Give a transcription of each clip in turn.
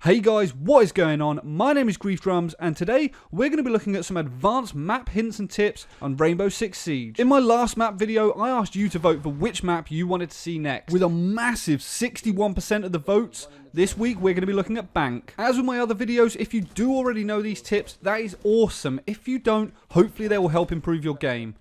Hey guys, what is going on? My name is Griefdrums and today we're going to be looking at some advanced map hints and tips on Rainbow Six Siege. In my last map video, I asked you to vote for which map you wanted to see next. With a massive 61% of the votes, this week we're going to be looking at Bank. As with my other videos, if you do already know these tips, that is awesome. If you don't, hopefully they will help improve your game.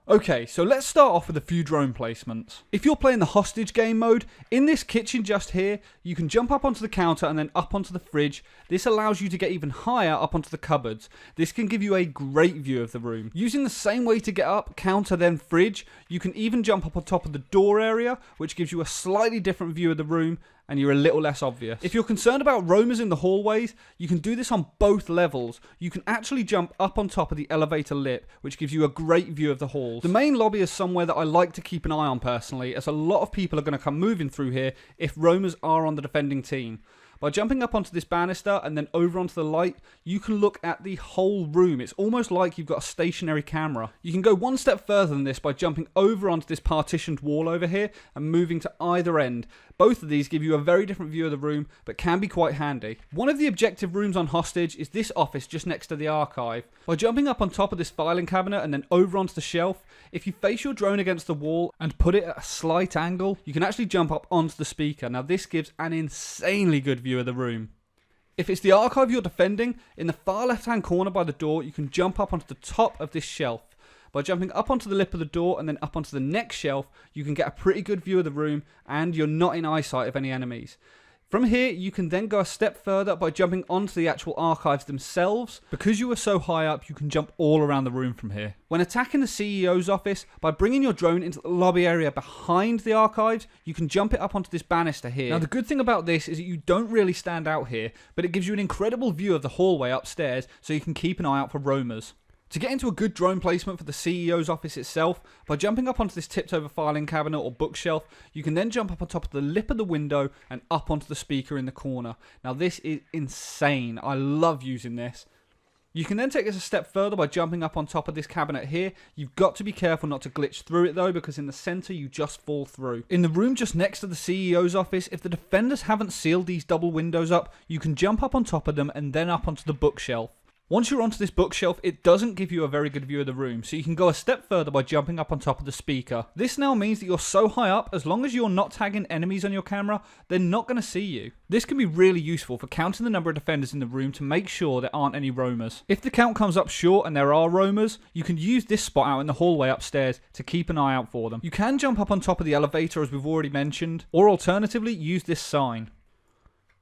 Okay, so let's start off with a few drone placements. If you're playing the hostage game mode, in this kitchen just here, you can jump up onto the counter and then up onto the fridge. This allows you to get even higher up onto the cupboards. This can give you a great view of the room. Using the same way to get up, counter then fridge, you can even jump up on top of the door area, which gives you a slightly different view of the room, and you're a little less obvious. If you're concerned about roamers in the hallways, you can do this on both levels. You can actually jump up on top of the elevator lip, which gives you a great view of the halls. The main lobby is somewhere that I like to keep an eye on personally, as a lot of people are going to come moving through here if roamers are on the defending team. By jumping up onto this banister and then over onto the light, you can look at the whole room. It's almost like you've got a stationary camera. You can go one step further than this by jumping over onto this partitioned wall over here and moving to either end. Both of these give you a very different view of the room, but can be quite handy. One of the objective rooms on Hostage is this office just next to the archive. By jumping up on top of this filing cabinet and then over onto the shelf, if you face your drone against the wall and put it at a slight angle, you can actually jump up onto the speaker. Now this gives an insanely good view of the room. If it's the archive you're defending, in the far left hand corner by the door, you can jump up onto the top of this shelf. By jumping up onto the lip of the door and then up onto the next shelf, you can get a pretty good view of the room and you're not in eyesight of any enemies. From here, you can then go a step further by jumping onto the actual archives themselves. Because you are so high up, you can jump all around the room from here. When attacking the CEO's office, by bringing your drone into the lobby area behind the archives, you can jump it up onto this banister here. Now, the good thing about this is that you don't really stand out here, but it gives you an incredible view of the hallway upstairs, so you can keep an eye out for roamers. To get into a good drone placement for the CEO's office itself, by jumping up onto this tipped over filing cabinet or bookshelf, you can then jump up on top of the lip of the window and up onto the speaker in the corner. Now this is insane. I love using this. You can then take this a step further by jumping up on top of this cabinet here. You've got to be careful not to glitch through it though, because in the center you just fall through. In the room just next to the CEO's office, if the defenders haven't sealed these double windows up, you can jump up on top of them and then up onto the bookshelf. Once you're onto this bookshelf, it doesn't give you a very good view of the room, so you can go a step further by jumping up on top of the speaker. This now means that you're so high up, as long as you're not tagging enemies on your camera, they're not going to see you. This can be really useful for counting the number of defenders in the room to make sure there aren't any roamers. If the count comes up short and there are roamers, you can use this spot out in the hallway upstairs to keep an eye out for them. You can jump up on top of the elevator as we've already mentioned, or alternatively use this sign.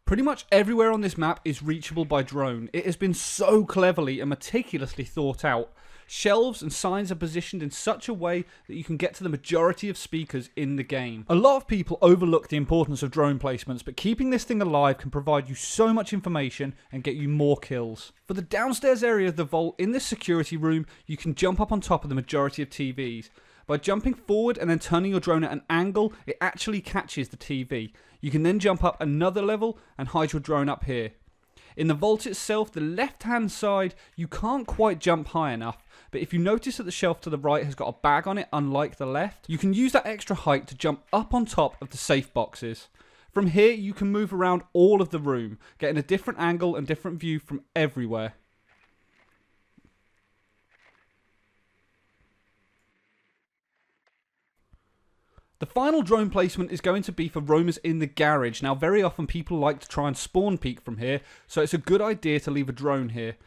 Pretty much everywhere on this map is reachable by drone. It has been so cleverly and meticulously thought out. Shelves and signs are positioned in such a way that you can get to the majority of speakers in the game. A lot of people overlook the importance of drone placements, but keeping this thing alive can provide you so much information and get you more kills. For the downstairs area of the vault in this security room, you can jump up on top of the majority of TVs. By jumping forward and then turning your drone at an angle, it actually catches the TV. You can then jump up another level and hide your drone up here. In the vault itself, the left-hand side, you can't quite jump high enough, but if you notice that the shelf to the right has got a bag on it, unlike the left, you can use that extra height to jump up on top of the safe boxes. From here, you can move around all of the room, getting a different angle and different view from everywhere. The final drone placement is going to be for roamers in the garage. Now, very often people like to try and spawn peek from here, so it's a good idea to leave a drone here.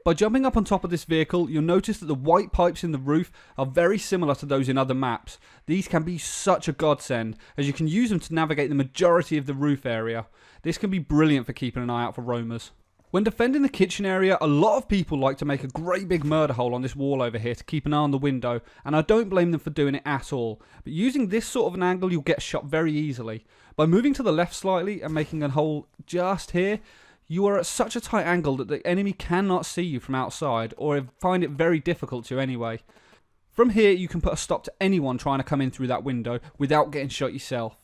By jumping up on top of this vehicle, you'll notice that the white pipes in the roof are very similar to those in other maps. These can be such a godsend, as you can use them to navigate the majority of the roof area. This can be brilliant for keeping an eye out for roamers. When defending the kitchen area, a lot of people like to make a great big murder hole on this wall over here to keep an eye on the window, and I don't blame them for doing it at all. But using this sort of an angle, you'll get shot very easily. By moving to the left slightly and making a hole just here, you are at such a tight angle that the enemy cannot see you from outside, or find it very difficult to anyway. From here, you can put a stop to anyone trying to come in through that window without getting shot yourself.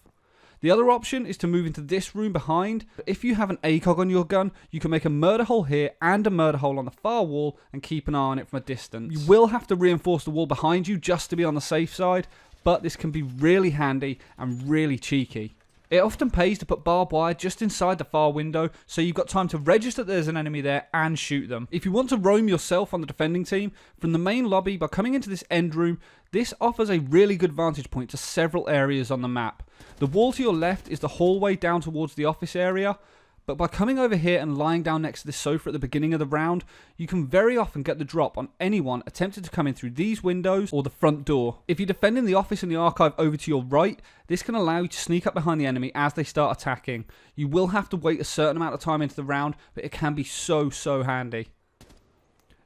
The other option is to move into this room behind. If you have an ACOG on your gun, you can make a murder hole here and a murder hole on the far wall and keep an eye on it from a distance. You will have to reinforce the wall behind you just to be on the safe side, but this can be really handy and really cheeky. It often pays to put barbed wire just inside the far window, so you've got time to register that there's an enemy there and shoot them. If you want to roam yourself on the defending team, from the main lobby by coming into this end room, this offers a really good vantage point to several areas on the map. The wall to your left is the hallway down towards the office area, but by coming over here and lying down next to this sofa at the beginning of the round, you can very often get the drop on anyone attempted to come in through these windows or the front door. If you're defending the office and the archive over to your right, this can allow you to sneak up behind the enemy as they start attacking. You will have to wait a certain amount of time into the round, but it can be so handy.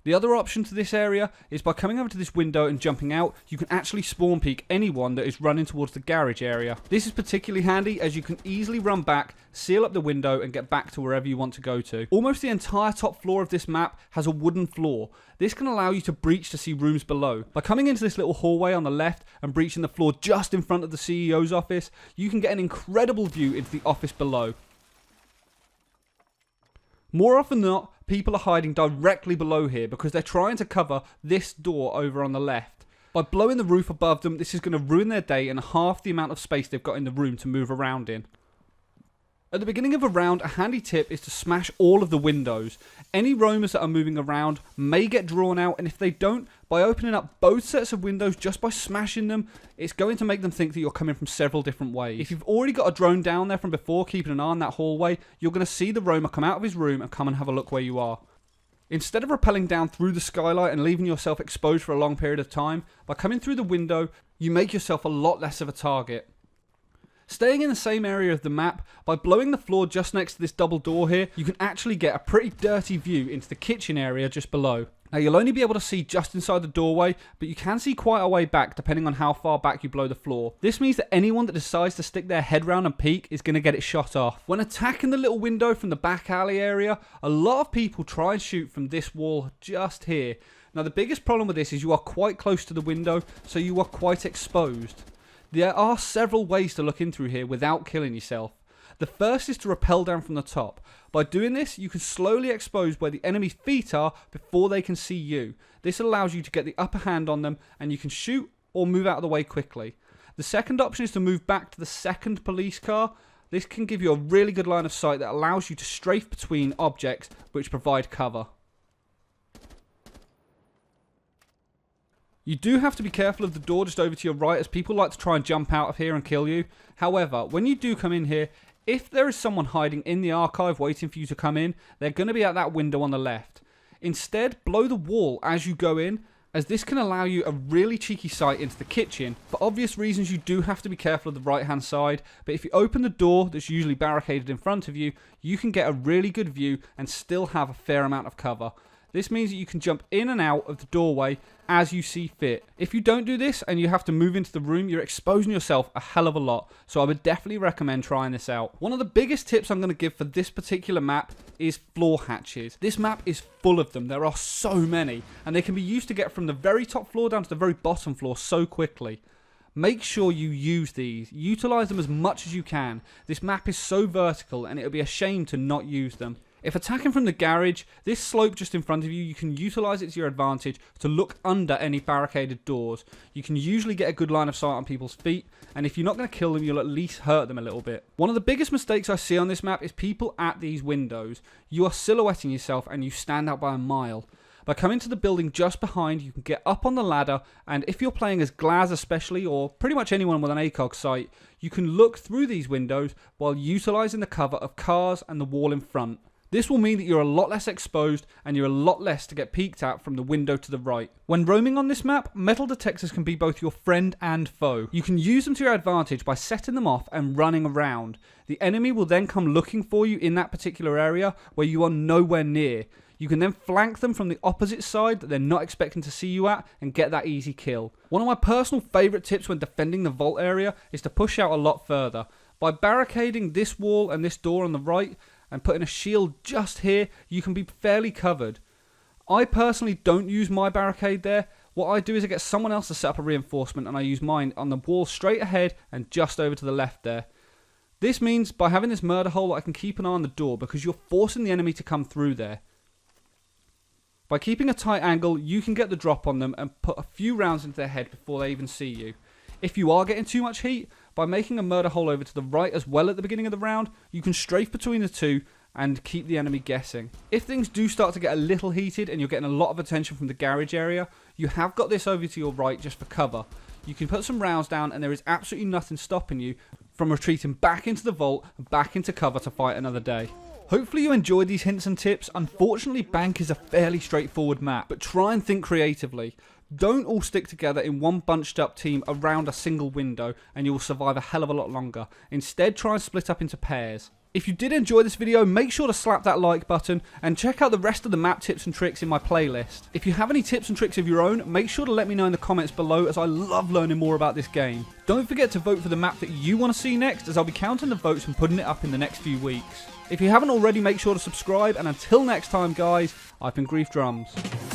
The other option to this area is by coming over to this window and jumping out, you can actually spawn peek anyone that is running towards the garage area. This is particularly handy as you can easily run back, seal up the window and get back to wherever you want to go to. Almost the entire top floor of this map has a wooden floor. This can allow you to breach to see rooms below. By coming into this little hallway on the left and breaching the floor just in front of the CEO's office, you can get an incredible view into the office below. More often than not, people are hiding directly below here because they're trying to cover this door over on the left. By blowing the roof above them, this is going to ruin their day and half the amount of space they've got in the room to move around in. At the beginning of a round, a handy tip is to smash all of the windows. Any roamers that are moving around may get drawn out, and if they don't, by opening up both sets of windows just by smashing them, it's going to make them think that you're coming from several different ways. If you've already got a drone down there from before keeping an eye on that hallway, you're going to see the roamer come out of his room and come and have a look where you are. Instead of rappelling down through the skylight and leaving yourself exposed for a long period of time, by coming through the window, you make yourself a lot less of a target. Staying in the same area of the map, by blowing the floor just next to this double door here, you can actually get a pretty dirty view into the kitchen area just below. Now you'll only be able to see just inside the doorway, but you can see quite a way back depending on how far back you blow the floor. This means that anyone that decides to stick their head round and peek is going to get it shot off. When attacking the little window from the back alley area, a lot of people try and shoot from this wall just here. Now the biggest problem with this is you are quite close to the window, so you are quite exposed. There are several ways to look in through here without killing yourself. The first is to rappel down from the top. By doing this, you can slowly expose where the enemy's feet are before they can see you. This allows you to get the upper hand on them and you can shoot or move out of the way quickly. The second option is to move back to the second police car. This can give you a really good line of sight that allows you to strafe between objects which provide cover. You do have to be careful of the door just over to your right as people like to try and jump out of here and kill you. However, when you do come in here, if there is someone hiding in the archive waiting for you to come in, they're going to be at that window on the left. Instead, blow the wall as you go in, as this can allow you a really cheeky sight into the kitchen. For obvious reasons, you do have to be careful of the right hand side, but if you open the door that's usually barricaded in front of you, you can get a really good view and still have a fair amount of cover. This means that you can jump in and out of the doorway as you see fit. If you don't do this and you have to move into the room, you're exposing yourself a hell of a lot. So I would definitely recommend trying this out. One of the biggest tips I'm going to give for this particular map is floor hatches. This map is full of them. There are so many. And they can be used to get from the very top floor down to the very bottom floor so quickly. Make sure you use these. Utilize them as much as you can. This map is so vertical and it would be a shame to not use them. If attacking from the garage, this slope just in front of you, you can utilise it to your advantage to look under any barricaded doors. You can usually get a good line of sight on people's feet, and if you're not going to kill them, you'll at least hurt them a little bit. One of the biggest mistakes I see on this map is people at these windows. You are silhouetting yourself and you stand out by a mile. By coming to the building just behind, you can get up on the ladder, and if you're playing as Glaz especially, or pretty much anyone with an ACOG sight, you can look through these windows while utilising the cover of cars and the wall in front. This will mean that you're a lot less exposed and you're a lot less to get peeked at from the window to the right. When roaming on this map, metal detectors can be both your friend and foe. You can use them to your advantage by setting them off and running around. The enemy will then come looking for you in that particular area where you are nowhere near. You can then flank them from the opposite side that they're not expecting to see you at and get that easy kill. One of my personal favourite tips when defending the vault area is to push out a lot further. By barricading this wall and this door on the right, and putting a shield just here, you can be fairly covered. I personally don't use my barricade there. What I do is I get someone else to set up a reinforcement and I use mine on the wall straight ahead and just over to the left there. This means by having this murder hole I can keep an eye on the door because you're forcing the enemy to come through there. By keeping a tight angle, you can get the drop on them and put a few rounds into their head before they even see you. If you are getting too much heat, by making a murder hole over to the right as well at the beginning of the round, you can strafe between the two and keep the enemy guessing. If things do start to get a little heated and you're getting a lot of attention from the garage area, you have got this over to your right just for cover. You can put some rounds down and there is absolutely nothing stopping you from retreating back into the vault and back into cover to fight another day. Hopefully you enjoyed these hints and tips. Unfortunately, Bank is a fairly straightforward map, but try and think creatively. Don't all stick together in one bunched up team around a single window and you will survive a hell of a lot longer. Instead, try and split up into pairs. If you did enjoy this video, make sure to slap that like button and check out the rest of the map tips and tricks in my playlist. If you have any tips and tricks of your own, make sure to let me know in the comments below, as I love learning more about this game. Don't forget to vote for the map that you want to see next, as I'll be counting the votes and putting it up in the next few weeks. If you haven't already, make sure to subscribe, and until next time guys, I've been Griefdrums.